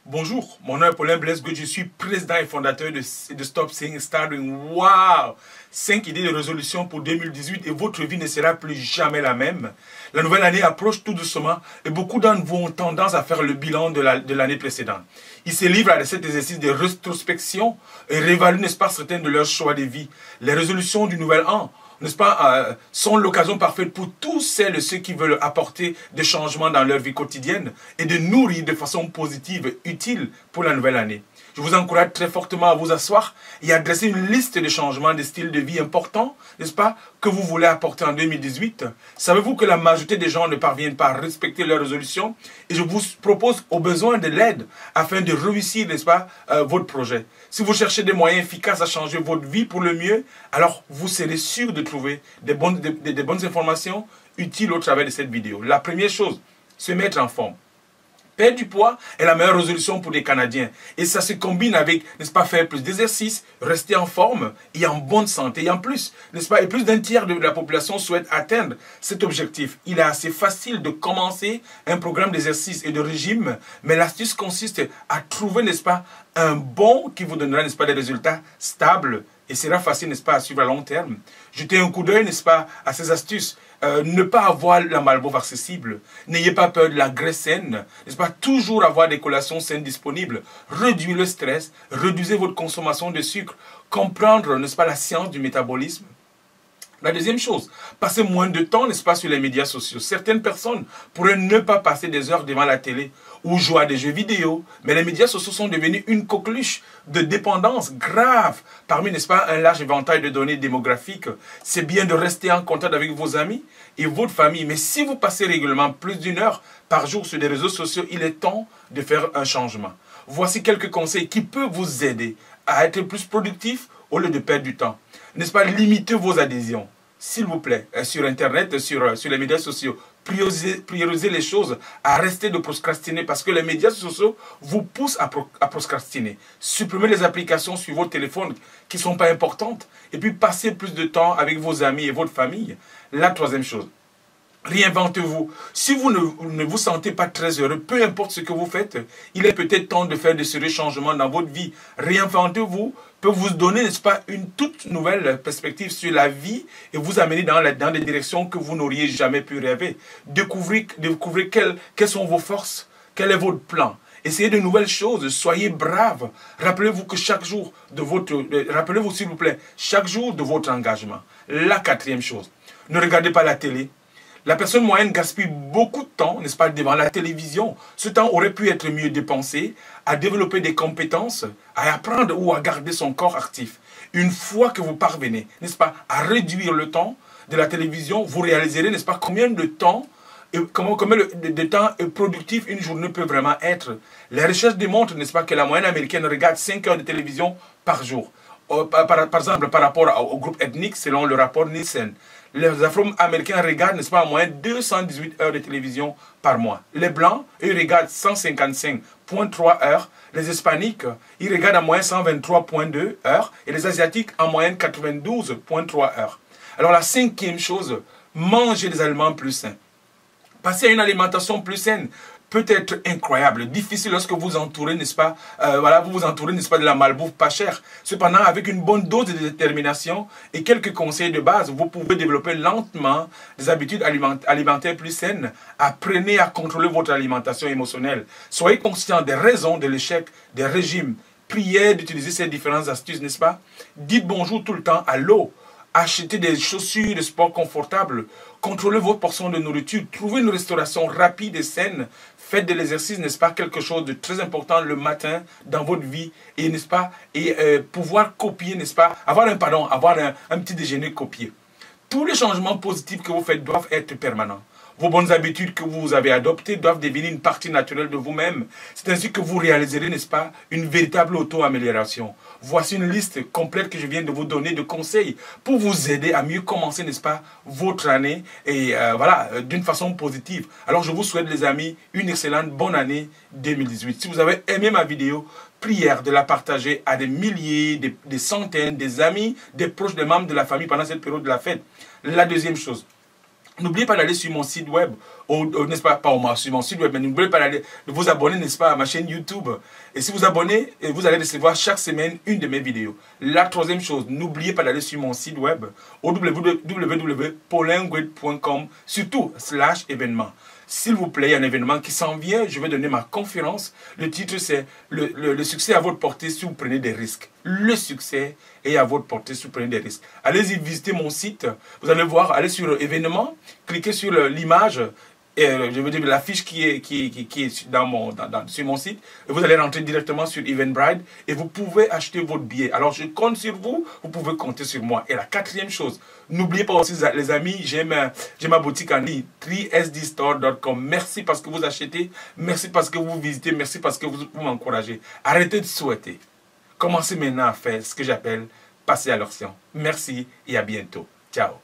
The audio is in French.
Bonjour, mon nom est Paulin Blaise, je suis président et fondateur de Stop Saying Starting. Wow! 5 idées de résolution pour 2018 et votre vie ne sera plus jamais la même. La nouvelle année approche tout doucement et beaucoup d'entre vous ont tendance à faire le bilan de l'année précédente. Ils se livrent à cet exercice de rétrospection et réévaluent, n'est-ce pas, certains de leurs choix de vie. Les résolutions du nouvel an, n'est-ce pas, sont l'occasion parfaite pour tous celles et ceux qui veulent apporter des changements dans leur vie quotidienne et de nourrir de façon positive et utile pour la nouvelle année. Je vous encourage très fortement à vous asseoir et à dresser une liste de changements de style de vie importants, n'est-ce pas, que vous voulez apporter en 2018. Savez-vous que la majorité des gens ne parviennent pas à respecter leurs résolutions? Et je vous propose au besoin de l'aide afin de réussir, n'est-ce pas, votre projet. Si vous cherchez des moyens efficaces à changer votre vie pour le mieux, alors vous serez sûr de trouver des bonnes informations utiles au travers de cette vidéo. La première chose, se mettre en forme. Perdre du poids est la meilleure résolution pour les Canadiens. Et ça se combine avec, n'est-ce pas, faire plus d'exercices, rester en forme et en bonne santé. Et en plus, n'est-ce pas, et plus d'un tiers de la population souhaite atteindre cet objectif. Il est assez facile de commencer un programme d'exercice et de régime, mais l'astuce consiste à trouver, n'est-ce pas, un bon qui vous donnera, n'est-ce pas, des résultats stables et sera facile, n'est-ce pas, à suivre à long terme. Jetez un coup d'œil, n'est-ce pas, à ces astuces. Ne pas avoir la malbouffe accessible. N'ayez pas peur de la graisse saine. N'est-ce pas, toujours avoir des collations saines disponibles. Réduire le stress. Réduisez votre consommation de sucre. Comprendre, n'est-ce pas, la science du métabolisme. La deuxième chose, passez moins de temps, n'est-ce pas, sur les médias sociaux. Certaines personnes pourraient ne pas passer des heures devant la télé ou jouer à des jeux vidéo, mais les médias sociaux sont devenus une coqueluche de dépendance grave parmi, n'est-ce pas, un large éventail de données démographiques. C'est bien de rester en contact avec vos amis et votre famille, mais si vous passez régulièrement plus d'une heure par jour sur les réseaux sociaux, il est temps de faire un changement. Voici quelques conseils qui peuvent vous aider à être plus productif au lieu de perdre du temps. N'est-ce pas, limitez vos adhésions. S'il vous plaît, sur Internet, sur les médias sociaux, priorisez les choses, arrêtez de procrastiner parce que les médias sociaux vous poussent à procrastiner. Supprimez les applications sur votre téléphone qui ne sont pas importantes et puis passez plus de temps avec vos amis et votre famille. La troisième chose, réinventez-vous. Si vous ne vous sentez pas très heureux, peu importe ce que vous faites, il est peut-être temps de faire de sérieux changements dans votre vie. Réinventez-vous peut vous donner, n'est-ce pas, une toute nouvelle perspective sur la vie et vous amener dans des directions que vous n'auriez jamais pu rêver. Découvrez quelles sont vos forces, quel est votre plan. Essayez de nouvelles choses, soyez brave. Rappelez-vous que chaque jour rappelez-vous s'il vous plaît, chaque jour de votre engagement. La quatrième chose, ne regardez pas la télé. La personne moyenne gaspille beaucoup de temps, n'est-ce pas, devant la télévision. Ce temps aurait pu être mieux dépensé à développer des compétences, à apprendre ou à garder son corps actif. Une fois que vous parvenez, n'est-ce pas, à réduire le temps de la télévision, vous réaliserez, n'est-ce pas, combien de temps productif une journée peut vraiment être. Les recherches démontrent, n'est-ce pas, que la moyenne américaine regarde 5 heures de télévision par jour. Par exemple, par rapport au groupe ethnique, selon le rapport Nielsen. Les Afro-Américains regardent, n'est-ce pas, en moyenne 218 heures de télévision par mois. Les Blancs, eux, regardent 155,3 heures. Les Hispaniques, ils regardent en moyenne 123,2 heures. Et les Asiatiques, en moyenne 92,3 heures. Alors la cinquième chose, mangez des aliments plus sains. Passer à une alimentation plus saine peut être incroyable, difficile lorsque vous entourez, n'est-ce pas, vous vous entourez, n'est-ce pas, de la malbouffe pas chère. Cependant, avec une bonne dose de détermination et quelques conseils de base, vous pouvez développer lentement des habitudes alimentaires plus saines. Apprenez à contrôler votre alimentation émotionnelle. Soyez conscient des raisons de l'échec des régimes. Priez d'utiliser ces différentes astuces, n'est-ce pas? Dites bonjour tout le temps à l'eau. Achetez des chaussures de sport confortables. Contrôlez vos portions de nourriture. Trouvez une restauration rapide et saine. Faites de l'exercice, n'est-ce pas, quelque chose de très important le matin dans votre vie. Et, n'est-ce pas, pouvoir copier, n'est-ce pas, avoir un petit déjeuner copié. Tous les changements positifs que vous faites doivent être permanents. Vos bonnes habitudes que vous avez adoptées doivent devenir une partie naturelle de vous-même. C'est ainsi que vous réaliserez, n'est-ce pas, une véritable auto-amélioration. Voici une liste complète que je viens de vous donner de conseils pour vous aider à mieux commencer, n'est-ce pas, votre année et d'une façon positive. Alors je vous souhaite, les amis, une excellente bonne année 2018. Si vous avez aimé ma vidéo, prière de la partager à des milliers, des centaines, des amis, des proches, des membres de la famille pendant cette période de la fête. La deuxième chose, n'oubliez pas d'aller sur mon site web n'est-ce pas, sur mon site web, mais n'oubliez pas de vous abonner, n'est-ce pas, à ma chaîne YouTube. Et si vous abonnez, vous allez recevoir chaque semaine une de mes vidéos. La troisième chose, n'oubliez pas d'aller sur mon site web au www.paulinguet.com, surtout /événements. S'il vous plaît, il y a un événement qui s'en vient, je vais donner ma conférence. Le titre, c'est le succès à votre portée si vous prenez des risques. Le succès est à votre portée si vous prenez des risques. Allez-y visiter mon site. Vous allez voir, allez sur événements, cliquez sur l'image, je veux dire l'affiche qui est sur mon site. Et vous allez rentrer directement sur Eventbrite et vous pouvez acheter votre billet. Alors je compte sur vous, vous pouvez compter sur moi. Et la quatrième chose, n'oubliez pas aussi les amis, j'ai ma boutique en ligne, 3sdstore.com. Merci parce que vous achetez, merci parce que vous visitez, merci parce que vous m'encouragez. Arrêtez de souhaiter. Commencez maintenant à faire ce que j'appelle passer à l'action. Merci et à bientôt. Ciao.